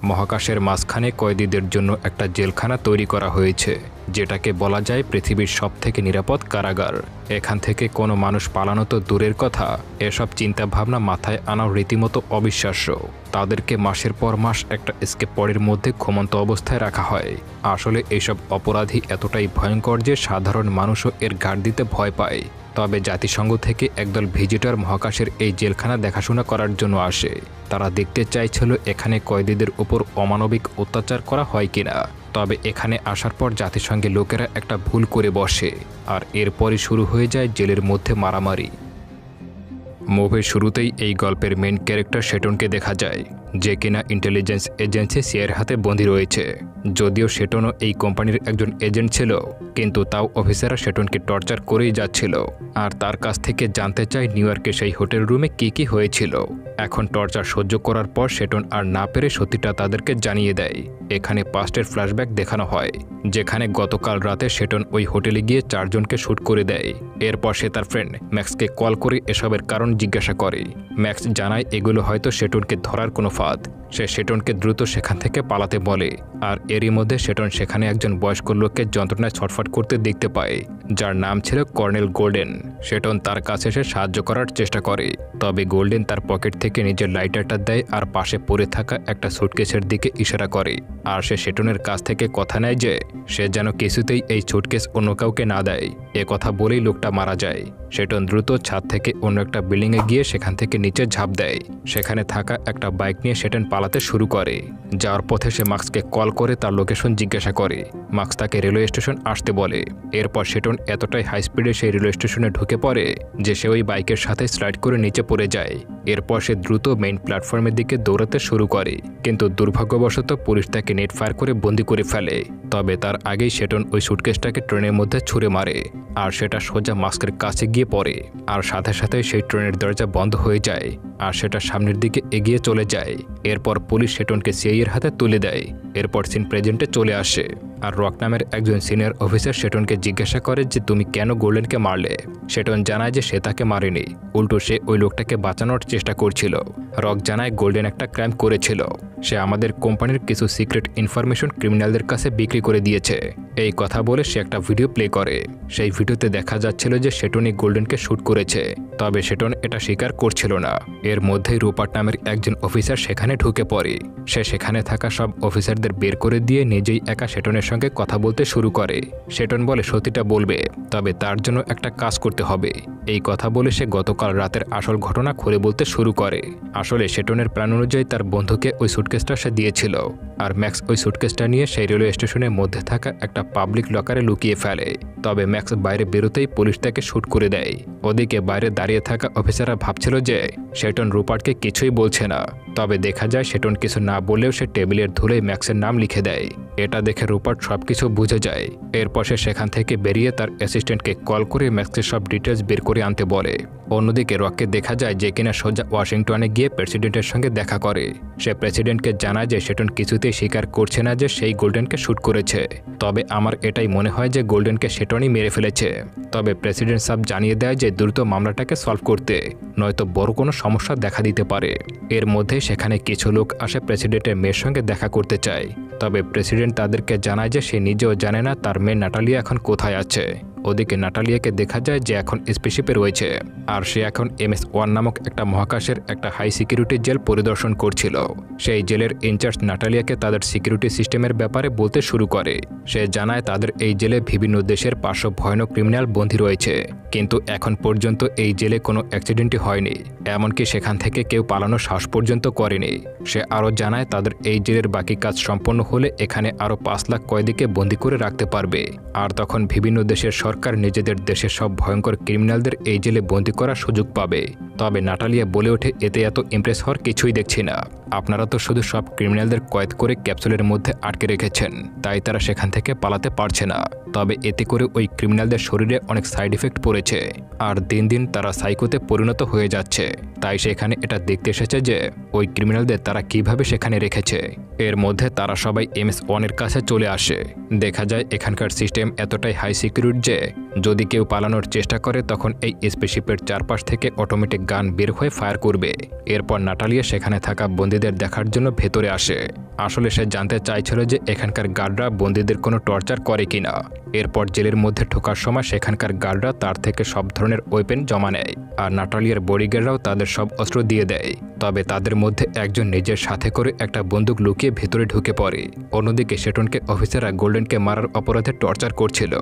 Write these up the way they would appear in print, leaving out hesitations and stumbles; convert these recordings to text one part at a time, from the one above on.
মহাকাশের মাঝখানে কয়েদিদের জন্য একটা জেলখানা তৈরি করা হয়েছে, যেটাকে বলা যায় পৃথিবীর সবথেকে নিরাপদ কারাগার। এখান থেকে কোনো মানুষ পালানো তো দূরের কথা, এসব চিন্তাভাবনা মাথায় আনাও রীতিমতো অবিশ্বাস্য। তাদেরকে মাসের পর মাস একটা এসকেপ পডের মধ্যে ঘুমন্ত অবস্থায় রাখা হয়। আসলে এইসব অপরাধী এতটাই ভয়ঙ্কর যে সাধারণ মানুষও এর ঘাট দিতে ভয় পায়। তবে জাতিসংঘ থেকে একদল ভিজিটর মহাকাশের এই জেলখানা দেখাশোনা করার জন্য আসে। তারা দেখতে চাইছিল এখানে কয়েদিদের উপর অমানবিক অত্যাচার করা হয় কিনা। তবে এখানে আসার পর জাতিসংঘের লোকেরা একটা ভুল করে বসে, আর এরপরই শুরু হয়ে যায় জেলের মধ্যে মারামারি। মুভির শুরুতেই এই গল্পের মেন ক্যারেক্টার শেটনকে দেখা যায়, যে কিনা ইন্টেলিজেন্স এজেন্সি সিআইএর হাতে বন্দী রয়েছে। যদিও শেটনও এই কোম্পানির একজন এজেন্ট ছিল, কিন্তু তাও অফিসাররা শেটনকে টর্চার করেই যাচ্ছিল, আর তার কাছ থেকে জানতে চায় নিউ ইয়র্কে সেই হোটেল রুমে কি হয়েছিল। এখন টর্চার সহ্য করার পর শেটন আর না পেরে সত্যিটা তাদেরকে জানিয়ে দেয়। এখানে পাস্টের ফ্ল্যাশব্যাক দেখানো হয়, যেখানে গতকাল রাতে শেটন ওই হোটেলে গিয়ে 4 জনকে শ্যুট করে দেয়। এরপর সে তার ফ্রেন্ড ম্যাক্সকে কল করে এসবের কারণ জিজ্ঞাসা করে। ম্যাক্স জানায় এগুলো হয়তো শেটনকে ধরার কোনো ফাঁদ। সে শেটনকে দ্রুত সেখান থেকে পালাতে বলে, আর এরই মধ্যে শেটন সেখানে একজন বয়স্ক লোককে যন্ত্রণায় ছটফট করতে দেখতে পায়, যার নাম ছিল কর্নেল গোল্ডেন। শেটন তার কাছে এসে সাহায্য করার চেষ্টা করে, তবে গোল্ডেন তার পকেট থেকে নিজের লাইটারটা দেয় আর পাশে পড়ে থাকা একটা সুটকেসের দিকে ইশারা করে। আর সে শেটনের কাছ থেকে কথা নেয় যে সে যেন কিছুতেই এই সুটকেস অন্য কাউকে না দেয়। এ কথা বলেই লোকটা মারা যায়। শেটন দ্রুত ছাদ থেকে অন্য একটা বিল্ডিংয়ে গিয়ে সেখান থেকে নিচে ঝাঁপ দেয়। সেখানে থাকা একটা বাইক নিয়ে শেটন পালাতে শুরু করে। যাওয়ার পথে সে মার্কসকে কল করে তার লোকেশন জিজ্ঞাসা করে। মার্কস তাকে রেলওয়ে স্টেশন আসতে বলে। এরপর শেটন এতটাই হাই স্পিডে সেই রেলওয়ে স্টেশনে ঢুকে পড়ে যে সে ওই বাইকের সাথে স্লাইড করে নিচে পড়ে যায়। এরপর সে দ্রুত মেইন প্ল্যাটফর্মের দিকে দৌড়াতে শুরু করে, কিন্তু দুর্ভাগ্যবশত পুলিশ তাকে নেট ফায়ার করে বন্দি করে ফেলে। তবে তার আগেই শেটন ওই সুটকেসটাকে ট্রেনের মধ্যে ছুঁড়ে মারে, আর সেটা সোজা মাস্কের কাছে গিয়ে পড়ে। আর সাথে সাথে সেই ট্রেনের দরজা বন্ধ হয়ে যায়, আর সেটা সামনের দিকে এগিয়ে চলে যায়। এরপর পুলিশ শেটনকে সিআইএর হাতে তুলে দেয়। এরপর সিন প্রেজেন্টে চলে আসে, আর রক নামের একজন সিনিয়র অফিসার শেটনকে জিজ্ঞাসা করে যে তুমি কেন গোল্ডেনকে মারলে। শেটন জানায় যে সে তাকে মারেনি, উল্টো সে ওই লোকটাকে বাঁচানোর চেষ্টা করছিল। রক জানায় গোল্ডেন একটা ক্রাইম করেছিল। সে আমাদের কোম্পানির কিছু সিক্রেট ইনফরমেশন ক্রিমিনালদের কাছে বিক্রি করে দিয়েছে। এই কথা বলে সে একটা ভিডিও প্লে করে। সেই ভিডিওতে দেখা যাচ্ছিল যে শেটনই গোল্ডেনকে শ্যুট করেছে, তবে শেটন এটা স্বীকার করছিল না। এর মধ্যেই রুপার্ট নামের একজন অফিসার সেখানে ঢুকে পড়ে। সে সেখানে থাকা সব অফিসারদের বের করে দিয়ে নিজেই একা শেটনের সঙ্গে কথা বলতে শুরু করে। শেটন বলে সত্যিটা বলবে, তবে তার জন্য একটা কাজ করতে হবে। এই কথা বলে সে গতকাল রাতের আসল ঘটনা খুলে বলতে শুরু করে। আসলে শেটনের প্ল্যান অনুযায়ী তার বন্ধুকে ওই সুটকেসটা সে দিয়েছিল, আর ম্যাক্স ওই সুটকেসটা নিয়ে সেই রেলওয়ে স্টেশনের মধ্যে থাকা একটা পাবলিক লকারে লুকিয়ে ফেলে। তবে ম্যাক্স বাইরে বেরোতেই পুলিশ তাকে শ্যুট করে দেয়। ওদিকে বাইরে দাঁড়িয়ে থাকা অফিসাররা ভাবছিল যে শেটন রুপার্টকে কিছুই বলছে না, তবে দেখা যায় শেটন কিছু না বললেও সে টেবিলের ধুলোয় ম্যাক্সের নাম লিখে দেয়। এটা দেখে রুপার্ট সবকিছু বুঝে যায়। এরপর সে সেখান থেকে বেরিয়ে তার অ্যাসিস্ট্যান্টকে কল করে ম্যাক্সের সব ডিটেলস বের করে আনতে বলে। অন্যদিকে রককে দেখা যায় যে কিনা সোজা ওয়াশিংটনে গিয়ে প্রেসিডেন্টের সঙ্গে দেখা করে। সে প্রেসিডেন্টকে জানায় যে শেটন কিছুতেই স্বীকার করছে না যে সেই গোল্ডেনকে শ্যুট করেছে, তবে আমার এটাই মনে হয় যে গোল্ডেনকে শেটনই মেরে ফেলেছে। তবে প্রেসিডেন্ট সাহেব জানিয়ে দেয় যে দ্রুত মামলাটাকে সলভ করতে, নয়তো বড় কোনো সমস্যা দেখা দিতে পারে। এর মধ্যে সেখানে কিছু লোক আসে প্রেসিডেন্টের মেয়ের সঙ্গে দেখা করতে চায়, তবে প্রেসিডেন্ট তাদেরকে জানায় যে সে নিজেও জানে না তার মেয়ে নাটালিয়া এখন কোথায় আছে। ওদিকে নাটালিয়াকে দেখা যায় যে এখন স্পেসশিপে রয়েছে, আর সে এখন MS-1 নামক একটা মহাকাশের একটা হাই সিকিউরিটি জেল পরিদর্শন করছিল। সেই জেলের ইনচার্জ নাটালিয়াকে তাদের সিকিউরিটি সিস্টেমের ব্যাপারে বলতে শুরু করে। সে জানায় তাদের এই জেলে বিভিন্ন দেশের 500 ভয়ানক ক্রিমিনাল বন্দী রয়েছে, কিন্তু এখন পর্যন্ত এই জেলে কোনো অ্যাক্সিডেন্টই হয়নি, এমনকি সেখান থেকে কেউ পালানোর সাহস পর্যন্ত করেনি। সে আরও জানায় তাদের এই জেলের বাকি কাজ সম্পন্ন হলে এখানে আরও 5 লাখ কয়েদিকে বন্দী করে রাখতে পারবে, আর তখন বিভিন্ন দেশের সরকার নিজেদের দেশের সব ভয়ঙ্কর ক্রিমিনালদের এই জেলে বন্দী করার সুযোগ পাবে। তবে নাটালিয়া বলে ওঠে এতে এত ইমপ্রেস হওয়ার কিছুই দেখছি না। আপনারা তো শুধু সব ক্রিমিনালদের কয়েদ করে ক্যাপসুলের মধ্যে আটকে রেখেছেন, তাই তারা সেখান থেকে পালাতে পারছে না। তবে এতে করে ওই ক্রিমিনালদের শরীরে অনেক সাইড ইফেক্ট পড়েছে, আর দিন দিন তারা সাইকোতে পরিণত হয়ে যাচ্ছে। তাই সেখানে এটা দেখতে এসেছে যে ওই ক্রিমিনালদের তারা কিভাবে সেখানে রেখেছে। এর মধ্যে তারা সবাই MS-1 এর কাছে চলে আসে। দেখা যায় এখানকার সিস্টেম এতটাই হাই সিকিউরিটি যে যদি কেউ পালানোর চেষ্টা করে তখন এই স্পেসশিপের চারপাশ থেকে অটোমেটিক গান বের হয়ে ফায়ার করবে। এরপর নাটালিয়া সেখানে থাকা বন্দীদের দেখার জন্য ভেতরে আসে। আসলে সে জানতে চাইছিল যে এখানকার গার্ডরা বন্দীদের কোনো টর্চার করে কিনা। এরপর জেলের মধ্যে ঢোকার সময় সেখানকার গার্ডরা তার থেকে সব ধরনের ওয়েপেন জমা নেয়, আর নাটালিয়ার বডিগার্ডরাও তাদের সব অস্ত্র দিয়ে দেয়। তবে তাদের মধ্যে একজন নিজের সাথে করে একটা বন্দুক লুকিয়ে ভেতরে ঢুকে পড়ে। অন্যদিকে শেটনকে অফিসাররা গোল্ডেনকে মারার অপরাধে টর্চার করছিল,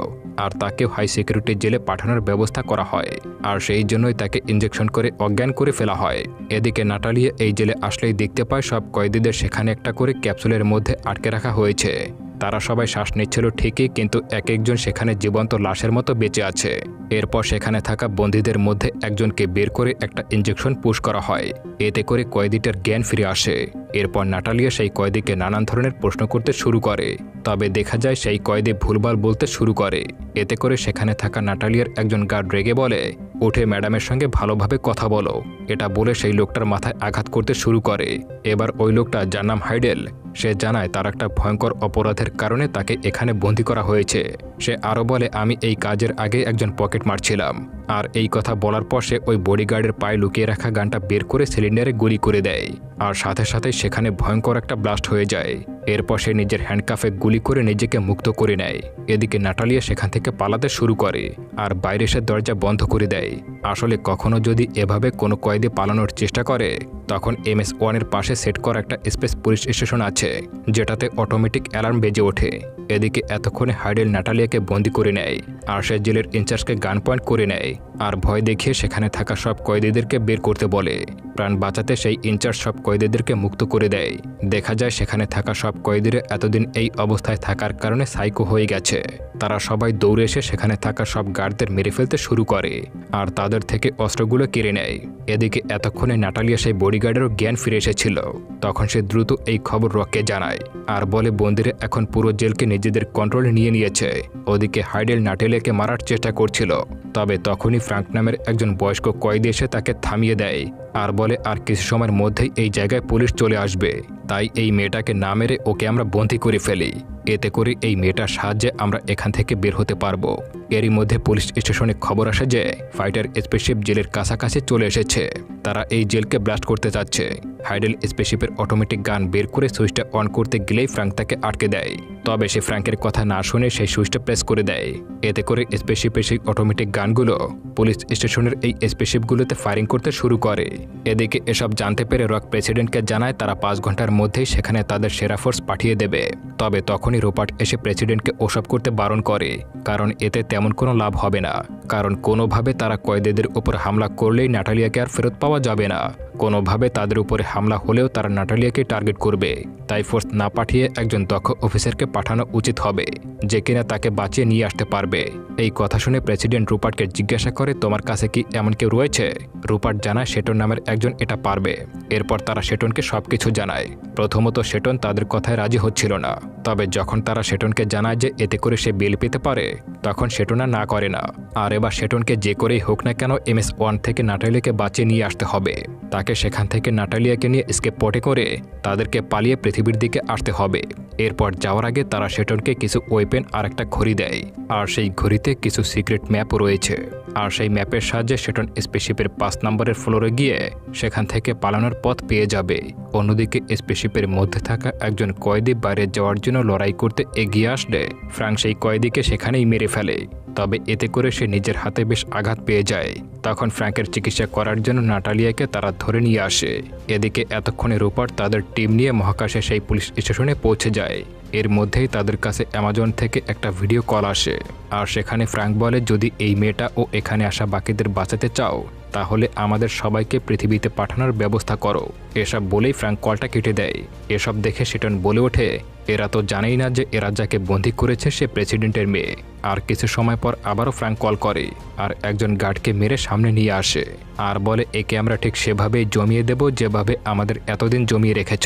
আর তাকেও হাই সিকিউরিটি জেলে পাঠানোর ব্যবস্থা করা হয়, আর সেই জন্যই তাকে ইনজেকশন করে অজ্ঞান করে ফেলা হয়। এদিকে নাটালিয়া এই জেলে আসলেই দেখতে পায় সব কয়েদিদের সেখানে একটা করে ক্যাপসুলের মধ্যে আটকে রাখা হয়েছে। তারা সবাই শ্বাস নিচ্ছিল ঠিকই, কিন্তু এক একজন সেখানে জীবন্ত লাশের মতো বেঁচে আছে। এরপর সেখানে থাকা বন্দীদের মধ্যে একজনকে বের করে একটা ইনজেকশন পুশ করা হয়, এতে করে কয়েদিটার জ্ঞান ফিরে আসে। এরপর নাটালিয়া সেই কয়েদিকে নানান ধরনের প্রশ্ন করতে শুরু করে, তবে দেখা যায় সেই কয়েদি ভুলভাল বলতে শুরু করে। এতে করে সেখানে থাকা নাটালিয়ার একজন গার্ড রেগে বলে, উঠে ম্যাডামের সঙ্গে ভালোভাবে কথা বলো। এটা বলে সেই লোকটার মাথায় আঘাত করতে শুরু করে। এবার ওই লোকটা, যার নাম হাইডেল, সে জানায় তার একটা ভয়ঙ্কর অপরাধের কারণে তাকে এখানে বন্দী করা হয়েছে। সে আরও বলে, আমি এই কাজের আগে একজন পকেট মারছিলাম। আর এই কথা বলার পর সে ওই বডিগার্ডের পায়ে লুকিয়ে রাখা গানটা বের করে সিলিন্ডারে গুলি করে দেয়, আর সাথে সাথে সেখানে ভয়ঙ্কর একটা ব্লাস্ট হয়ে যায়। এরপর সে নিজের হ্যান্ডকাফে গুলি করে নিজেকে মুক্ত করে নেয়। এদিকে নাটালিয়া সেখান থেকে পালাতে শুরু করে, আর বাইরে সে দরজা বন্ধ করে দেয়। আসলে কখনো যদি এভাবে কোনো কয়েদি পালানোর চেষ্টা করে, তখন MS-1-এর পাশে সেট করা একটা স্পেস পুলিশ স্টেশন আছে, যেটাতে অটোমেটিক অ্যালার্ম বেজে ওঠে। এদিকে এতক্ষণে হাইডেল নাটালিয়াকে বন্দি করে নেয়, আর সে জেলের ইনচার্জকে গান পয়েন্ট করে নেয়, আর ভয় দেখিয়ে সেখানে থাকা সব কয়েদিদেরকে বের করতে বলে। প্রাণ বাঁচাতে সেই ইনচার্জ সব কয়েদিদেরকে মুক্ত করে দেয়। দেখা যায় সেখানে থাকা সব কয়েদিরা এতদিন এই অবস্থায় থাকার কারণে সাইকো হয়ে গেছে। তারা সবাই দৌড়ে এসে সেখানে থাকা সব গার্ডদের মেরে ফেলতে শুরু করে, আর তাদের থেকে অস্ত্রগুলো কেড়ে নেয়। এদিকে এতক্ষণে নাটালিয়া সেই বডিগার্ডেরও জ্ঞান ফিরে এসেছিল। তখন সে দ্রুত এই খবর রককে জানায়, আর বলে বন্দিরা এখন পুরো জেলকে নিজেদের কন্ট্রোলে নিয়ে নিয়েছে। ওদিকে হাইডেল নাটালিয়াকে মারার চেষ্টা করছিল, তবে তখনই ফ্রাঙ্ক নামের একজন বয়স্ক কয়েদি এসে তাকে থামিয়ে দেয়, আর বলে আর কিছু সময়ের মধ্যেই এই জায়গায় পুলিশ চলে আসবে, তাই এই মেয়েটাকে না মেরে ওকে আমরা বন্দী করে ফেলি। এতে করে এই মেয়েটার সাহায্যে আমরা এখান থেকে বের হতে পারবো। এরই মধ্যে পুলিশ স্টেশনে খবর আসে যে ফাইটার স্পেসশিপ জেলের কাছাকাছি চলে এসেছে। তারা এই জেলকে ব্লাস্ট করতে চাচ্ছে। হাইডেল স্পেসশিপের অটোমেটিক গান বের করে সুইচটা অন করতে গেলেই ফ্রাঙ্ক তাকে আটকে দেয়। তবে সে ফ্রাঙ্কের কথা না শুনে সেই সুইচটা প্রেস করে দেয়। এতে করে স্পেসশিপের সেই অটোমেটিক গানগুলো পুলিশ স্টেশনের এই স্পেসশিপগুলোতে ফায়ারিং করতে শুরু করে। এদিকে এসব জানতে পেরে রক প্রেসিডেন্টকে জানায় তারা 5 ঘন্টার মধ্যেই সেখানে তাদের সেরা ফোর্স পাঠিয়ে দেবে। তবে তখনই রোপার্ট এসে প্রেসিডেন্টকে ওসব করতে বারণ করে, কারণ এতে তেমন কোনো লাভ হবে না। কারণ কোনোভাবে তারা কয়েদিদের উপর হামলা করলেই নাটালিয়াকে আর ফেরত পাওয়া যাবে না। কোনোভাবে তাদের উপরে হামলা হলেও তারা নাটালিয়াকে টার্গেট করবে। তাই ফোর্স না পাঠিয়ে একজন দক্ষ অফিসারকে পাঠানো উচিত হবে, যে কিনা তাকে বাঁচিয়ে নিয়ে আসতে পারবে। এই কথা শুনে প্রেসিডেন্ট রুপার্টকে জিজ্ঞাসা করে, তোমার কাছে কি এমন কেউ রয়েছে? রুপার্ট জানায় শেটন নামের একজন এটা পারবে। এরপর তারা শেটনকে সবকিছু জানায়। প্রথমত শেটন তাদের কথায় রাজি হচ্ছিল না, তবে যখন তারা শেটনকে জানায় যে এতে করে সে বেল পেতে পারে, তখন শেটন আর না করে না। আর এবার শেটনকে যে করেই হোক না কেন MS-1 থেকে নাটালিয়াকে বাঁচিয়ে নিয়ে আসতে হবে। তাকে সেখান থেকে নাটালিয়াকে নিয়ে স্কেপ পটে করে তাদেরকে পালিয়ে পৃথিবীর দিকে আসতে হবে। এরপর যাওয়ার আগে তারা শেটনকে কিছু ওয়েপেন আর একটা ঘড়ি দেয়, আর সেই ঘড়িতে কিছু সিক্রেট ম্যাপও রয়েছে। আর সেই ম্যাপের সাহায্যে শেটন স্পেসশিপের 5 নম্বরের ফ্লোরে গিয়ে সেখান থেকে পালানোর পথ পেয়ে যাবে। অন্যদিকে স্পেসশিপের মধ্যে থাকা একজন কয়েদি বাইরে যাওয়ার জন্য লড়াই করতে এগিয়ে আসলে ফ্রাঙ্ক সেই কয়েদিকে সেখানেই মেরে ফেলে। তবে এতে করে সে নিজের হাতে বেশ আঘাত পেয়ে যায়। তখন ফ্র্যাঙ্কের চিকিৎসা করার জন্য নাটালিয়াকে তারা ধরে নিয়ে আসে। এদিকে এতক্ষণে রুপার্ট তাদের টিম নিয়ে মহাকাশে সেই পুলিশ স্টেশনে পৌঁছে যায়। এর মধ্যেই তাদের কাছে অ্যামাজন থেকে একটা ভিডিও কল আসে, আর সেখানে ফ্র্যাঙ্ক বলে, যদি এই মেয়েটা ও এখানে আসা বাকিদের বাঁচাতে চাও, তাহলে আমাদের সবাইকে পৃথিবীতে পাঠানোর ব্যবস্থা করো। এসব বলেই ফ্র্যাঙ্ক কলটা কেটে দেয়। এসব দেখে শেটন বলে ওঠে, এরা তো জানেই না যে এরা যাকে বন্দী করেছে সে প্রেসিডেন্টের মেয়ে। আর কিছু সময় পর আবারও ফ্র্যাঙ্ক কল করে, আর একজন গার্ডকে মেরে সামনে নিয়ে আসে, আর বলে, একে আমরা ঠিক সেভাবেই জমিয়ে দেব যেভাবে আমাদের এতদিন জমিয়ে রেখেছ।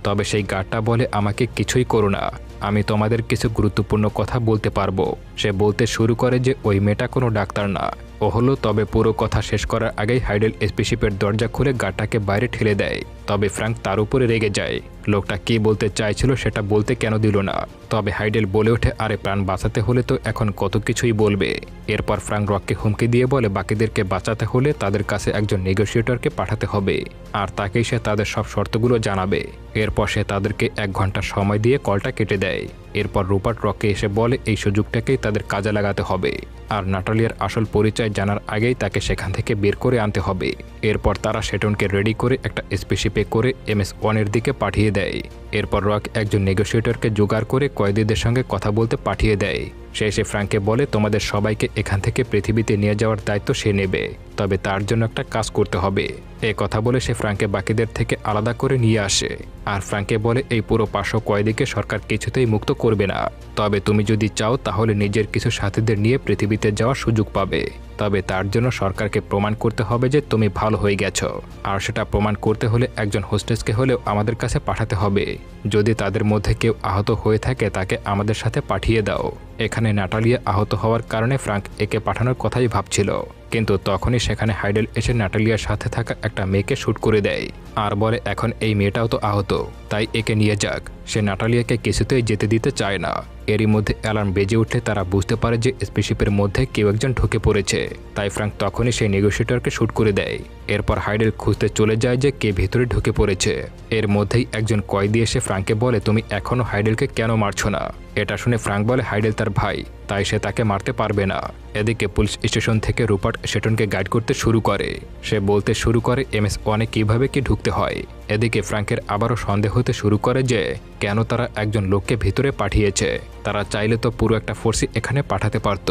তবে সেই গার্ডটা বলে, আমাকে কিছুই করো না, আমি তোমাদের কিছু গুরুত্বপূর্ণ কথা বলতে পারবো। সে বলতে শুরু করে যে ওই মেয়েটা কোনো ডাক্তার না, ও হলো। তবে পুরো কথা শেষ করার আগেই হাইডেল স্পেসশিপের দরজা খুলে গার্ডটাকে বাইরে ঠেলে দেয়। তবে ফ্র্যাঙ্ক তার উপরে রেগে যায়। লোকটা কী বলতে চাইছিল সেটা বলতে কেন দিল না। তবে হাইডেল বলে ওঠে, আরে প্রাণ বাঁচাতে হলে তো এখন কত কিছুই বলবে। এরপর ফ্রাঙ্ক রককে হুমকি দিয়ে বলে বাকিদেরকে বাঁচাতে হলে তাদের কাছে একজন নেগোসিয়েটরকে পাঠাতে হবে, আর তাকেই সে তাদের সব শর্তগুলো জানাবে। এরপর সে তাদেরকে 1 ঘন্টা সময় দিয়ে কলটা কেটে দেয়। এরপর রুপার্ট রককে এসে বলে এই সুযোগটাকেই তাদের কাজে লাগাতে হবে, আর নাটালিয়ার আসল পরিচয় জানার আগেই তাকে সেখান থেকে বের করে আনতে হবে। এরপর তারা সেটনকে রেডি করে একটা স্পেসশিপে করে MS-1 দিকে পাঠিয়ে দেয়। এরপর রক একজন নেগোসিয়েটরকে জোগাড় করে কয়েদিদের সঙ্গে কথা বলতে পাঠিয়ে দেয়। সে এসে ফ্রাঙ্ককে বলে তোমাদের সবাইকে এখান থেকে পৃথিবীতে নিয়ে যাওয়ার দায়িত্ব সে নেবে, তবে তার জন্য একটা কাজ করতে হবে। এ কথা বলে সে ফ্রাঙ্ককে বাকিদের থেকে আলাদা করে নিয়ে আসে, আর ফ্রাঙ্ককে বলে এই পুরো 500 কয়েদিকে সরকার কিছুতেই মুক্ত করবে না, তবে তুমি যদি চাও তাহলে নিজের কিছু সাথীদের নিয়ে পৃথিবীতে যাওয়ার সুযোগ পাবে, তবে তার জন্য সরকারকে প্রমাণ করতে হবে যে তুমি ভালো হয়ে গেছো, আর সেটা প্রমাণ করতে হলে একজন হোস্টেসকে হলেও আমাদের কাছে পাঠাতে হবে। যদি তাদের মধ্যে কেউ আহত হয়ে থাকে তাকে আমাদের সাথে পাঠিয়ে দাও। এখানে নাটালিয়া আহত হওয়ার কারণে ফ্রাঙ্ক একে পাঠানোর কথাই ভাবছিল, কিন্তু তখনই সেখানে হাইডেল এসে নাটালিয়ার সাথে থাকা একটা মেয়েকে শ্যুট করে দেয়, আর বলে এখন এই মেয়েটাও তো আহত, তাই একে নিয়ে যাক। সে নাটালিয়াকে কিছুতেই যেতে দিতে চায় না। এরই মধ্যে অ্যালার্ম বেজে উঠলে তারা বুঝতে পারে যে স্পেসশিপের মধ্যে কেউ একজন ঢুকে পড়েছে, তাই ফ্রাঙ্ক তখনই সেই নেগোসিয়েটরকে শ্যুট করে দেয়। এরপর হাইডেল খুঁজতে চলে যায় যে কে ভেতরে ঢুকে পড়েছে। এর মধ্যেই একজন কয়েদি এসে ফ্রাঙ্ককে বলে তুমি এখনও হাইডেলকে কেন মারছো না। এটা শুনে ফ্রাঙ্ক বলে হাইডেল তার ভাই, তাই সে তাকে মারতে পারবে না। এদিকে পুলিশ স্টেশন থেকে রুপার্ট সেটনকে গাইড করতে শুরু করে। সে বলতে শুরু করে MS-1 কীভাবে কি ঢুকতে হয়। এদিকে ফ্রাঙ্কের আবারও সন্দেহ হতে শুরু করে যে কেন তারা একজন লোককে ভিতরে পাঠিয়েছে। তারা চাইলে তো পুরো একটা ফোর্সই এখানে পাঠাতে পারত।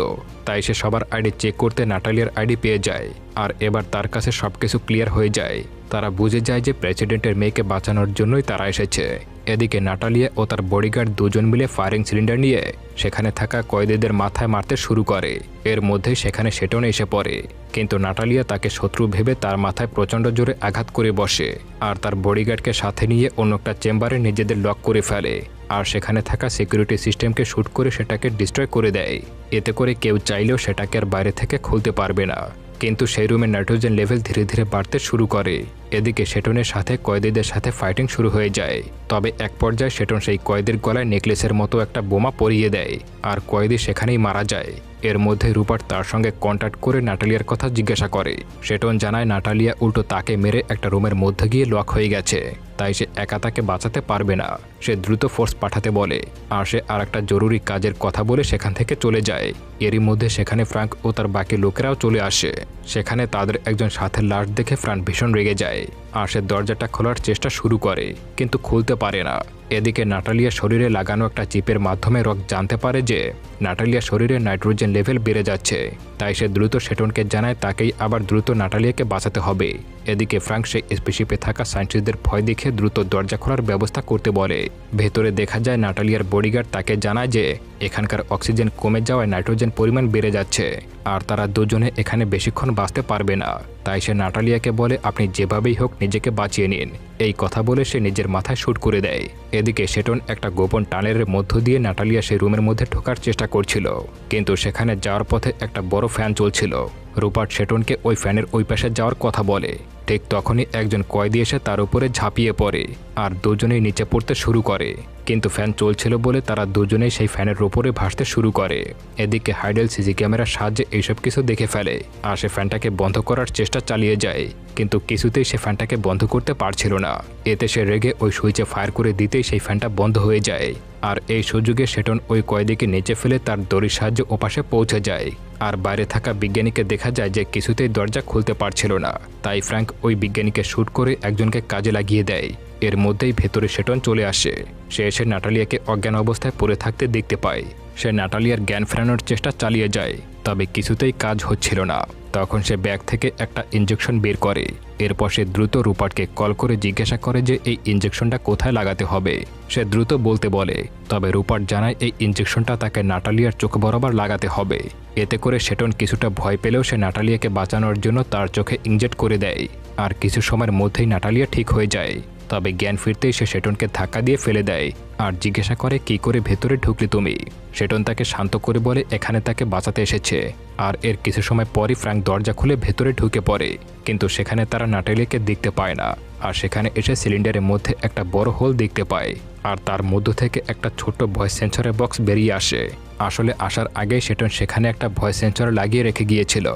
তাই সে সবার আইডি চেক করতে নাটালিয়ার আইডি পেয়ে যায়, আর এবার তার কাছে সবকিছু ক্লিয়ার হয়ে যায়। তারা বুঝে যায় যে প্রেসিডেন্টের মেয়েকে বাঁচানোর জন্যই তারা এসেছে। এদিকে নাটালিয়া ও তার বডিগার্ড দুজন মিলে ফায়ারিং সিলিন্ডার নিয়ে সেখানে থাকা কয়েদিদের মাথায় মারতে শুরু করে। এর মধ্যেই সেখানে সেটন এসে পড়ে, কিন্তু নাটালিয়া তাকে শত্রু ভেবে তার মাথায় প্রচণ্ড জোরে আঘাত করে বসে, আর তার বডিগার্ডকে সাথে নিয়ে অন্য একটা চেম্বারে নিজেদের লক করে ফেলে, আর সেখানে থাকা সিকিউরিটি সিস্টেমকে শ্যুট করে সেটাকে ডিস্ট্রয় করে দেয়। এতে করে কেউ চাইলেও সেটাকে আর বাইরে থেকে খুলতে পারবে না। কিন্তু সেই রুমে নাইট্রোজেন লেভেল ধীরে ধীরে বাড়তে শুরু করে। এদিকে সেটনের সাথে কয়েদিদের সাথে ফাইটিং শুরু হয়ে যায়। তবে এক পর্যায়ে সেটন সেই কয়েদির গলায় নেকলেসের মতো একটা বোমা পরিয়ে দেয়, আর কয়েদি সেখানেই মারা যায়। এর মধ্যে রুপার্ট তার সঙ্গে কন্ট্যাক্ট করে নাটালিয়ার কথা জিজ্ঞাসা করে। সেটন জানায় নাটালিয়া উল্টো তাকে মেরে একটা রুমের মধ্যে গিয়ে লক হয়ে গেছে, তাই সে একা তাকে বাঁচাতে পারবে না। সে দ্রুত ফোর্স পাঠাতে বলে, আর সে আর একটা জরুরি কাজের কথা বলে সেখান থেকে চলে যায়। এরই মধ্যে সেখানে ফ্রাঙ্ক ও তার বাকি লোকেরাও চলে আসে। সেখানে তাদের একজন সাথের লাশ দেখে ফ্রাঙ্ক ভীষণ রেগে যায়, আর সে দরজাটা খোলার চেষ্টা শুরু করে, কিন্তু খুলতে পারে না। এদিকে নাটালিয়ার শরীরে লাগানো একটা চিপের মাধ্যমে রক জানতে পারে যে নাটালিয়ার শরীরে নাইট্রোজেন লেভেল বেড়ে যাচ্ছে, তাই সে দ্রুত সেটনকে জানায় তাকেই আবার দ্রুত নাটালিয়াকে বাঁচাতে হবে। এদিকে ফ্রাঙ্ক সেই স্পেসশিপে থাকা সায়েন্টিস্টদের ভয় দেখে দ্রুত দরজা খোলার ব্যবস্থা করতে বলে। ভেতরে দেখা যায় নাটালিয়ার বডিগার্ড তাকে জানায় যে এখানকার অক্সিজেন কমে যাওয়ায় নাইট্রোজেন পরিমাণ বেড়ে যাচ্ছে, আর তারা দুজনে এখানে বেশিক্ষণ বাঁচতে পারবে না। তাই সে নাটালিয়াকে বলে আপনি যেভাবেই হোক নিজেকে বাঁচিয়ে নিন। এই কথা বলে সে নিজের মাথায় শ্যুট করে দেয়। এদিকে সেটন একটা গোপন টানেলের মধ্য দিয়ে নাটালিয়া সেই রুমের মধ্যে ঢোকার চেষ্টা করছিল, কিন্তু সেখানে যাওয়ার পথে একটা বড় ফ্যান চলছিল। রুপার্ট সেটনকে ওই ফ্যানের ওই পাশে যাওয়ার কথা বলে। ঠিক তখনই একজন কয়েদি এসে তার উপরে ঝাঁপিয়ে পড়ে, আর দুজনেই নিচে পড়তে শুরু করে। কিন্তু ফ্যান চলছিল বলে তারা দুজনেই সেই ফ্যানের উপরে ভাসতে শুরু করে। এদিকে হাইডেল সিসি ক্যামেরার সাহায্যে এইসব কিছু দেখে ফেলে, আর সে ফ্যানটাকে বন্ধ করার চেষ্টা চালিয়ে যায়, কিন্তু কিছুতেই সে ফ্যানটাকে বন্ধ করতে পারছিল না। এতে সে রেগে ওই সুইচে ফায়ার করে দিতেই সেই ফ্যানটা বন্ধ হয়ে যায়, আর এই সুযোগে সেটন ওই কয়েদিকে নিচে ফেলে তার দড়ির সাহায্যে ওপাশে পৌঁছে যায়। আর বাইরে থাকা বিজ্ঞানীকে দেখা যায় যে কিছুতেই দরজা খুলতে পারছিল না, তাই ফ্রাঙ্ক ওই বিজ্ঞানীকে শ্যুট করে একজনকে কাজে লাগিয়ে দেয়। এর মধ্যেই ভেতরে সেটন চলে আসে। সে এসে নাটালিয়াকে অজ্ঞান অবস্থায় পড়ে থাকতে দেখতে পায়। সে নাটালিয়ার জ্ঞান ফেরানোর চেষ্টা চালিয়ে যায়, তবে কিছুতেই কাজ হচ্ছিল না। তখন সে ব্যাগ থেকে একটা ইঞ্জেকশন বের করে। এরপর সে দ্রুত রুপার্টকে কল করে জিজ্ঞাসা করে যে এই ইঞ্জেকশনটা কোথায় লাগাতে হবে। সে দ্রুত বলতে বলে, তবে রুপার্ট জানায় এই ইঞ্জেকশনটা তাকে নাটালিয়ার চোখ বরাবর লাগাতে হবে। এতে করে সেটন কিছুটা ভয় পেলেও সে নাটালিয়াকে বাঁচানোর জন্য তার চোখে ইনজেক্ট করে দেয়, আর কিছু সময়ের মধ্যেই নাটালিয়া ঠিক হয়ে যায়। তবে জ্ঞান ফিরতেই সে সেটনকে ধাক্কা দিয়ে ফেলে দেয়, আর জিজ্ঞাসা করে কি করে ভেতরে ঢুকলি তুমি। সেটন তাকে শান্ত করে বলে এখানে তাকে বাঁচাতে এসেছে। আর এর কিছু সময় পরই ফ্রাঙ্ক দরজা খুলে ভেতরে ঢুকে পড়ে, কিন্তু সেখানে তারা নাটালিয়াকে দেখতে পায় না। আর সেখানে এসে সিলিন্ডারের মধ্যে একটা বড় হোল দেখতে পায় আর তার মধ্য থেকে একটা ছোট্ট ভয়েস সেন্সরের বক্স বেরিয়ে আসে। আসলে আসার আগেই সেটন সেখানে একটা ভয়েস সেন্সর লাগিয়ে রেখে গিয়েছিল,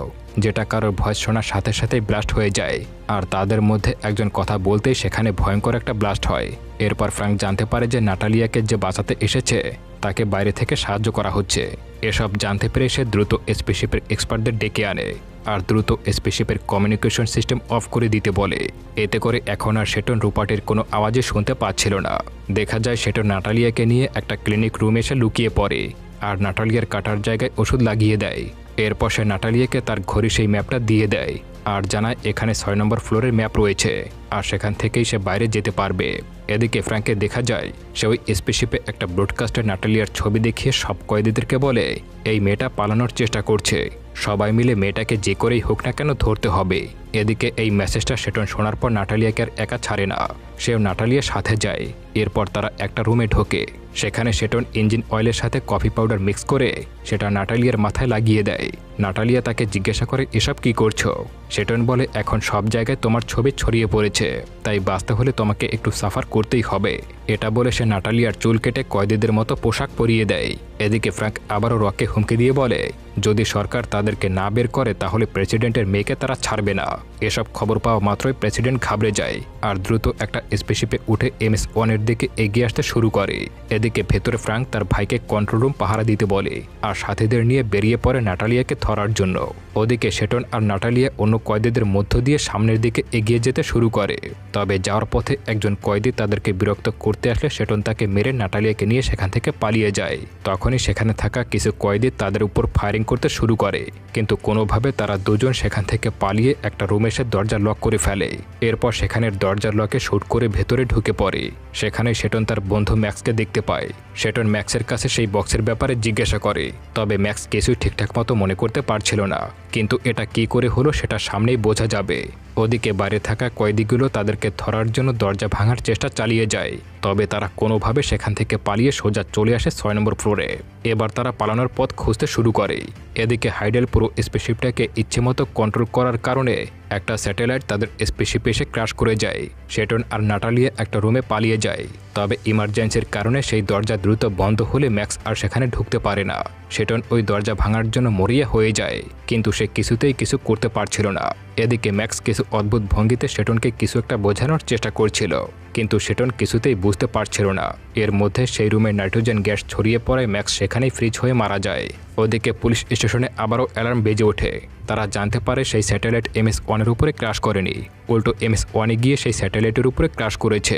যেটা কারোর ভয়েস শোনার সাথে সাথেই ব্লাস্ট হয়ে যায়। আর তাদের মধ্যে একজন কথা বলতেই সেখানে ভয়ঙ্কর একটা ব্লাস্ট হয়। এরপর ফ্র্যাঙ্ক জানতে পারে যে নাটালিয়াকে যে বাঁচাতে এসেছে তাকে বাইরে থেকে সাহায্য করা হচ্ছে। এসব জানতে পেরে সে দ্রুত স্পেসশিপের এক্সপার্টদের ডেকে আনে আর দ্রুত স্পেসশিপের কমিউনিকেশন সিস্টেম অফ করে দিতে বলে। এতে করে এখন আর সেটন রুপার্টের কোনো আওয়াজই শুনতে পাচ্ছিল না। দেখা যায় সেটন নাটালিয়াকে নিয়ে একটা ক্লিনিক রুমে এসে লুকিয়ে পড়ে আর নাটালিয়ার কাটার জায়গায় ওষুধ লাগিয়ে দেয়। এরপর সে নাটালিয়াকে তার ঘড়ি সেই ম্যাপটা দিয়ে দেয় আর জানায় এখানে 6 নম্বর ফ্লোরের ম্যাপ রয়েছে আর সেখান থেকেই সে বাইরে যেতে পারবে। এদিকে ফ্র্যাঙ্কে দেখা যায় সে ওই স্পেসশিপে একটা ব্রডকাস্টে নাটালিয়ার ছবি দেখিয়ে সব কয়েদিদেরকে বলে এই মেয়েটা পালানোর চেষ্টা করছে, সবাই মিলে মেয়েটাকে যে করেই হোক না কেন ধরতে হবে। এদিকে এই মেসেজটা সেটন শোনার পর নাটালিয়াকে আর একা ছাড়ে না, সেও নাটালিয়ার সাথে যায়। এরপর তারা একটা রুমে ঢোকে। সেখানে সেটন ইঞ্জিন অয়েলের সাথে কফি পাউডার মিক্স করে সেটা নাটালিয়ার মাথায় লাগিয়ে দেয়। নাটালিয়া তাকে জিজ্ঞাসা করে এসব কি করছো। সেটন বলে এখন সব জায়গায় তোমার ছবি ছড়িয়ে পড়েছে, তাই বাঁচতে হলে তোমাকে একটু সাফার করতেই হবে। এটা বলে সে নাটালিয়ার চুল কেটে কয়েদিদের মতো পোশাক পরিয়ে দেয়। এদিকে ফ্র্যাঙ্ক আবারও রককে হুমকি দিয়ে বলে যদি সরকার তাদেরকে না বের করে তাহলে প্রেসিডেন্টের মেয়েকে তারা ছাড়বে না। এসব খবর পাওয়া মাত্রই প্রেসিডেন্ট ঘাবড়ে যায় আর দ্রুত একটা স্পেসশিপে উঠে MS-1 দিকে এগিয়ে আসতে শুরু করে। এদিকে ভেতরে ফ্র্যাঙ্ক তার ভাইকে কন্ট্রোল রুম পাহারা দিতে বলে আর সাথীদের নিয়ে বেরিয়ে পড়ে নাটালিয়াকে ধরার জন্য। ওদিকে সেটন আর নাটালিয়া অন্য কয়েদিদের মধ্য দিয়ে সামনের দিকে এগিয়ে যেতে শুরু করে। তবে যাওয়ার পথে একজন কয়েদি তাদেরকে বিরক্ত করতে আসলে সেটন তাকে মেরে নাটালিয়াকে নিয়ে সেখান থেকে পালিয়ে যায়। তখনই সেখানে থাকা কিছু কয়েদি তাদের উপর ফায়ারিং করতে শুরু করে, কিন্তু কোনোভাবে তারা দুজন সেখান থেকে পালিয়ে একটা রুমে এসে দরজা লক করে ফেলে। এরপর সেখানের দরজার লকে শুট করে ভেতরে ঢুকে পড়ে। সেখানে সেটন তার বন্ধু ম্যাক্সকে দেখতে পায়। সেটন ম্যাক্সের কাছে সেই বক্সের ব্যাপারে জিজ্ঞাসা করে, তবে ম্যাক্স কিছুই ঠিকঠাক মতো মনে করতে পারছিল না, কিন্তু এটা কি করে হলো সেটা সামনেই বোঝা যাবে। ওদিকে বাইরে থাকা কয়েদিগুলো তাদেরকে ধরার জন্য দরজা ভাঙার চেষ্টা চালিয়ে যায়, তবে তারা কোনোভাবে সেখান থেকে পালিয়ে সোজা চলে আসে 6 নম্বর ফ্লোরে। এবার তারা পালানোর পথ খুঁজতে শুরু করে। এদিকে হাইডেল পুরো স্পেসশিপটাকে ইচ্ছেমতো কন্ট্রোল করার কারণে একটা স্যাটেলাইট তাদের স্পেসশিপে এসে ক্র্যাশ করে যায়। সেটন আর নাটালিয়া একটা রুমে পালিয়ে যায়, তবে ইমার্জেন্সির কারণে সেই দরজা দ্রুত বন্ধ হলে ম্যাক্স আর সেখানে ঢুকতে পারে না। সেটন ওই দরজা ভাঙার জন্য মরিয়া হয়ে যায়, কিন্তু সে কিছুতেই কিছু করতে পারছিল না। এদিকে ম্যাক্স কিছু অদ্ভুত ভঙ্গিতে সেটনকে কিছু একটা বোঝানোর চেষ্টা করছিল, কিন্তু সেটন কিছুতেই বুঝতে পারছিল না। এর মধ্যে সেই রুমে নাইট্রোজেন গ্যাস ছড়িয়ে পড়ায় ম্যাক্স সেখানেই ফ্রিজ হয়ে মারা যায়। ওদিকে পুলিশ স্টেশনে আবারও অ্যালার্ম বেজে ওঠে। তারা জানতে পারে সেই স্যাটেলাইট MS-1 উপরে ক্র্যাশ করেনি, উল্টো MS-1 গিয়ে সেই স্যাটেলাইটের উপরে ক্র্যাশ করেছে।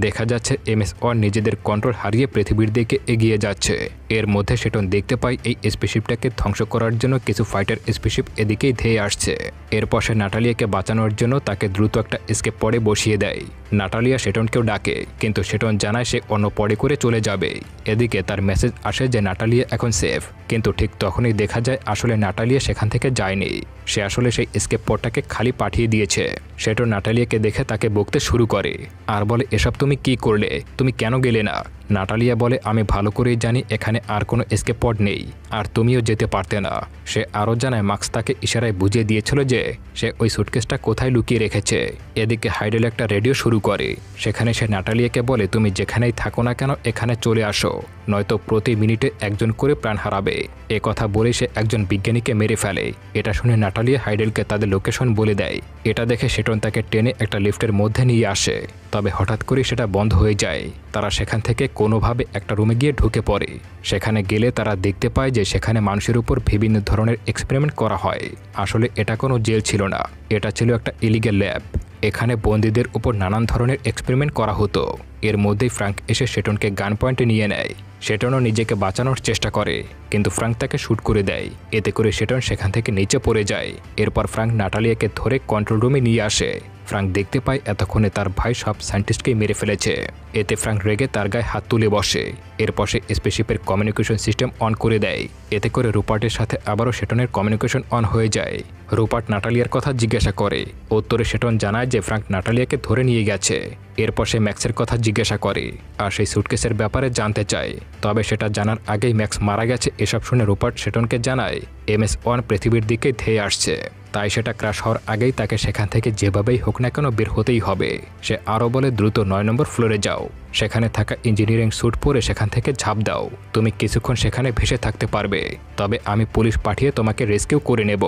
দেখা যাচ্ছে MS-1 নিজেদের কন্ট্রোল হারিয়ে পৃথিবীর দিকে এগিয়ে যাচ্ছে। এর মধ্যে সেটন দেখতে পায় এই স্পেসশিপটাকে ধ্বংস করার জন্য কিছু ফাইটার স্পেসশিপ এদিকেই ধেয়ে আসছে। এরপর সে নাটালিয়াকে বাঁচানোর জন্য তাকে দ্রুত একটা এসকেপ পডে বসিয়ে দেয়। নাটালিয়া সেটনকেও ডাকে, কিন্তু সেটন জানায় সে অন্য পডে করে চলে যাবে। এদিকে তার মেসেজ আসে যে নাটালিয়া এখন সেফ, কিন্তু ঠিক তখনই দেখা যায় আসলে নাটালিয়া সেখান থেকে যায়নি। সে আসলে সেই এসকেপ পডটাকে খালি পাঠিয়ে দিয়েছে। সেটন নাটালিয়াকে দেখে তাকে বকতে শুরু করে আর বলে এসব তুমি কি করলে, তুমি কেন গেলে না। নাটালিয়া বলে আমি ভালো করেই জানি এখানে আর কোনো এসকেপ পড নেই, আর তুমিও যেতে পারতে না। সে আরও জানায় মার্কস তাকে ইশারায় বুঝিয়ে দিয়েছিল যে সে ওই সুটকেসটা কোথায় লুকিয়ে রেখেছে। এদিকে হাইডেল একটা রেডিও শুরু করে। সেখানে সে নাটালিয়াকে বলে তুমি যেখানেই থাকো না কেন এখানে চলে আসো, নয়তো প্রতি মিনিটে একজন করে প্রাণ হারাবে। এ কথা বলে সে একজন বিজ্ঞানীকে মেরে ফেলে। এটা শুনে নাটালিয়া হাইডেলকে তাদের লোকেশন বলে দেয়। এটা দেখে সেটন তাকে টেনে একটা লিফটের মধ্যে নিয়ে আসে, তবে হঠাৎ করে সেটা বন্ধ হয়ে যায়। তারা সেখান থেকে কোনোভাবে একটা রুমে গিয়ে ঢুকে পড়ে। সেখানে গেলে তারা দেখতে পায় যে সেখানে মানুষের উপর বিভিন্ন ধরনের এক্সপেরিমেন্ট করা হয়। আসলে এটা কোনো জেল ছিল না, এটা ছিল একটা ইলিগ্যাল ল্যাব। এখানে বন্দীদের উপর নানান ধরনের এক্সপেরিমেন্ট করা হতো। এর মধ্যেই ফ্র্যাঙ্ক এসে সেটনকে গান পয়েন্টে নিয়ে নেয়। সেটনও নিজেকে বাঁচানোর চেষ্টা করে, কিন্তু ফ্র্যাঙ্ক তাকে শ্যুট করে দেয়। এতে করে সেটন সেখান থেকে নিচে পড়ে যায়। এরপর ফ্র্যাঙ্ক নাটালিয়াকে ধরে কন্ট্রোল রুমে নিয়ে আসে। ফ্র্যাঙ্ক দেখতে পায় এতক্ষণে তার ভাই সব সায়েন্টিস্টকেই মেরে ফেলেছে। এতে ফ্র্যাঙ্ক রেগে তার গায়ে হাত তুলে বসে। এরপর সে স্পেসশিপের কমিউনিকেশন সিস্টেম অন করে দেয়। এতে করে রুপার্টের সাথে আবারও শেটনের কমিউনিকেশন অন হয়ে যায়। রুপার্ট নাটালিয়ার কথা জিজ্ঞাসা করে। উত্তরে শেটন জানায় যে ফ্র্যাঙ্ক নাটালিয়াকে ধরে নিয়ে গেছে। এরপর সে ম্যাক্সের কথা জিজ্ঞাসা করে আর সেই সুটকেসের ব্যাপারে জানতে চায়। তবে সেটা জানার আগেই ম্যাক্স মারা গেছে এসব শুনে রুপার্ট শেটনকে জানায় MS-1 পৃথিবীর দিকে ধেয়ে আসছে, তাই সেটা ক্র্যাশ হওয়ার আগেই তাকে সেখান থেকে যেভাবেই হোক না কেন বের হতেই হবে। সে আরও বলে দ্রুত 9 নম্বর ফ্লোরে যাও, সেখানে থাকা ইঞ্জিনিয়ারিং স্যুট পরে সেখান থেকে ঝাঁপ দাও। তুমি কিছুক্ষণ সেখানে ভেসে থাকতে পারবে, তবে আমি পুলিশ পাঠিয়ে তোমাকে রেস্কিউ করে নেব।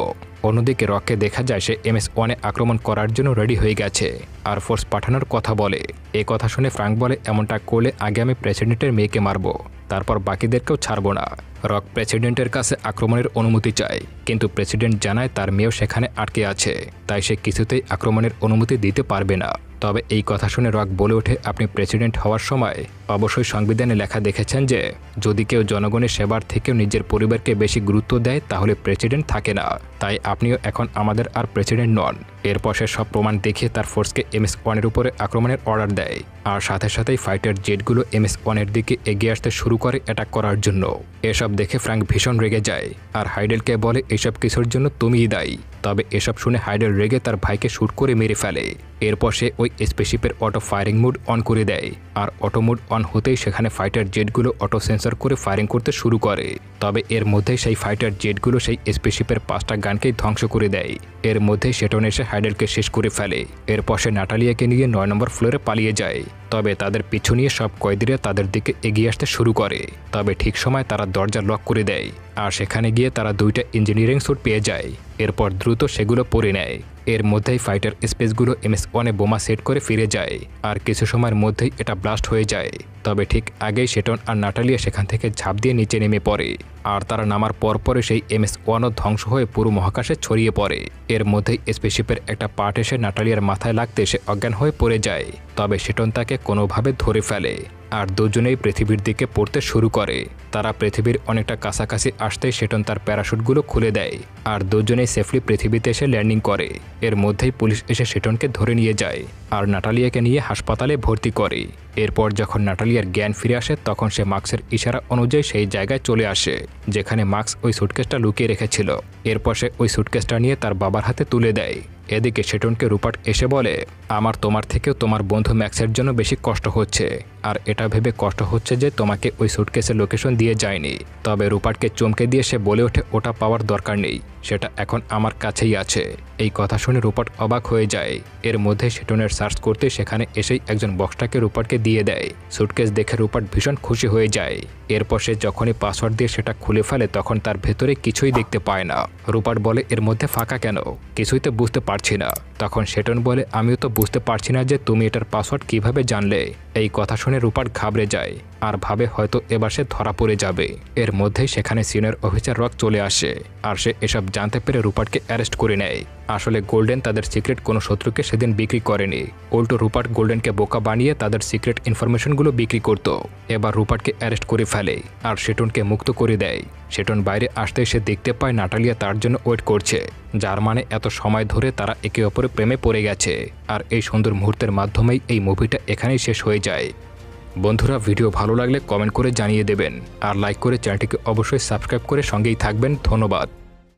অন্যদিকে রককে দেখা যায় সে MS-1 আক্রমণ করার জন্য রেডি হয়ে গেছে আর ফোর্স পাঠানোর কথা বলে। এ কথা শুনে ফ্র্যাঙ্ক বলে এমনটা করলে আগে আমি প্রেসিডেন্টের মেয়েকে মারব, তারপর বাকিদেরকেও ছাড়ব না। রক প্রেসিডেন্টের কাছে আক্রমণের অনুমতি চায়, কিন্তু প্রেসিডেন্ট জানায় তার মেয়েও সেখানে আটকে আছে, তাই সে কিছুতেই আক্রমণের অনুমতি দিতে পারবে না। তবে এই কথা শুনে রক বলে ওঠে আপনি প্রেসিডেন্ট হওয়ার সময় অবশ্যই সংবিধানে লেখা দেখেছেন যে যদি কেউ জনগণের সেবার থেকেও নিজের পরিবারকে বেশি গুরুত্ব দেয় তাহলে প্রেসিডেন্ট থাকে না, তাই আপনিও এখন আমাদের আর প্রেসিডেন্ট নন। এরপর সে সব প্রমাণ দেখিয়ে তার ফোর্সকে MS-1 এর উপরে আক্রমণের অর্ডার দেয় আর সাথে সাথেই ফাইটার জেটগুলো MS-1 এর দিকে এগিয়ে আসতে শুরু করে অ্যাটাক করার জন্য। এসব দেখে ফ্র্যাঙ্ক ভীষণ রেগে যায় আর হাইডেলকে বলে এসব কিছুর জন্য তুমিই দায়ী। তবে এসব শুনে হাইডেল রেগে তার ভাইকে শ্যুট করে মেরে ফেলে। এরপর সে ওই স্পেসশিপের অটো ফায়ারিং মোড অন করে দেয় আর অটো মোড অন হতেই সেখানে ফাইটার জেটগুলো অটো সেন্সর করে ফায়ারিং করতে শুরু করে। তবে এর মধ্যে সেই ফাইটার জেটগুলো সেই স্পেসশিপের 5টা গানকেই ধ্বংস করে দেয়। এর মধ্যে শেটন এসে হাইডেলকে শেষ করে ফেলে। এরপর সে নাটালিয়াকে নিয়ে 9 নম্বর ফ্লোরে পালিয়ে যায়। তবে তাদের পিছু নিয়ে সব কয়েদিরা তাদের দিকে এগিয়ে আসতে শুরু করে। তবে ঠিক সময় তারা দরজা লক করে দেয় আর সেখানে গিয়ে তারা 2টা ইঞ্জিনিয়ারিং স্যুট পেয়ে যায়। এরপর দ্রুত সেগুলো পরে নেয়। এর মধ্যেই ফাইটার স্পেসগুলো MS-1 বোমা সেট করে ফিরে যায় আর কিছু সময়ের মধ্যেই এটা ব্লাস্ট হয়ে যায়। তবে ঠিক আগেই শেটন আর নাটালিয়া সেখান থেকে ঝাঁপ দিয়ে নিচে নেমে পড়ে আর তারা নামার পরে সেই MS-1ও ধ্বংস হয়ে পুরো মহাকাশে ছড়িয়ে পড়ে। এর মধ্যেই স্পেসশিপের একটা পার্ট এসে নাটালিয়ার মাথায় লাগতে সে অজ্ঞান হয়ে পড়ে যায়। তবে শেটন তাকে কোনোভাবে ধরে ফেলে আর দুজনেই পৃথিবীর দিকে পড়তে শুরু করে। তারা পৃথিবীর অনেকটা কাছাকাছি আসতেই শেটন তার প্যারাশুটগুলো খুলে দেয় আর দুজনেই সেফলি পৃথিবীতে এসে ল্যান্ডিং করে। এর মধ্যেই পুলিশ এসে শেটনকে ধরে নিয়ে যায় আর নাটালিয়াকে নিয়ে হাসপাতালে ভর্তি করে। এরপর যখন নাটালিয়ার জ্ঞান ফিরে আসে তখন সে মার্কসের ইশারা অনুযায়ী সেই জায়গায় চলে আসে যেখানে মার্কস ওই সুটকেসটা লুকিয়ে রেখেছিল। এরপর সে ওই সুটকেসটা নিয়ে তার বাবার হাতে তুলে দেয়। এদিকে শেটনকে রুপার্ট এসে বলে আমার তোমার থেকেও তোমার বন্ধু ম্যাক্সের জন্য বেশি কষ্ট হচ্ছে, আর এটা ভেবে কষ্ট হচ্ছে যে তোমাকে ওই সুটকেসের লোকেশন দিয়ে যায়নি। তবে রুপার্টকে চমকে দিয়ে সে বলে ওঠে ওটা পাওয়ার দরকার নেই, সেটা এখন আমার কাছেই আছে। এই কথা শুনে রুপার্ট অবাক হয়ে যায়। এর মধ্যে শেটনের সার্চ করতে সেখানে এসেই একজন বক্সটাকে রুপার্টকে দিয়ে দেয়। সুটকেস দেখে রুপার্ট ভীষণ খুশি হয়ে যায়। এরপর সে যখনই পাসওয়ার্ড দিয়ে সেটা খুলে ফেলে তখন তার ভেতরে কিছুই দেখতে পায় না। রুপার্ট বলে এর মধ্যে ফাঁকা কেন, কিছুই তো বুঝতে পারছি না। তখন শেটন বলে আমিও তো বুঝতে পারছি না যে তুমি এটার পাসওয়ার্ড কিভাবে জানলে। এই কথা শুনে রুপার্ট ঘাবড়ে যায় আর ভাবে হয়তো এবার সে ধরা পড়ে যাবে। এর মধ্যেই সেখানে সিনিয়র অফিসার রক চলে আসে আর সে এসব জানতে পেরে রুপার্টকে অ্যারেস্ট করে নেয়। আসলে গোল্ডেন তাদের সিক্রেট কোনো শত্রুকে সেদিন বিক্রি করেনি, উল্টো রুপার্ট গোল্ডেনকে বোকা বানিয়ে তাদের সিক্রেট ইনফরমেশনগুলো বিক্রি করত। এবার রুপার্টকে অ্যারেস্ট করে ফেলে আর শেটনকে মুক্ত করে দেয়। শেটন বাইরে আসতে সে দেখতে পায় নাটালিয়া তার জন্য ওয়েট করছে, যার মানে এত সময় ধরে তারা একে অপরের প্রেমে পড়ে গেছে। আর এই সুন্দর মুহূর্তের মাধ্যমেই এই মুভিটা এখানেই শেষ হয়ে যায়। বন্ধুরা, ভিডিও ভালো লাগলে কমেন্ট করে জানিয়ে দেবেন আর লাইক করে চ্যানেলটিকে অবশ্যই সাবস্ক্রাইব করে সঙ্গেই থাকবেন। ধন্যবাদ।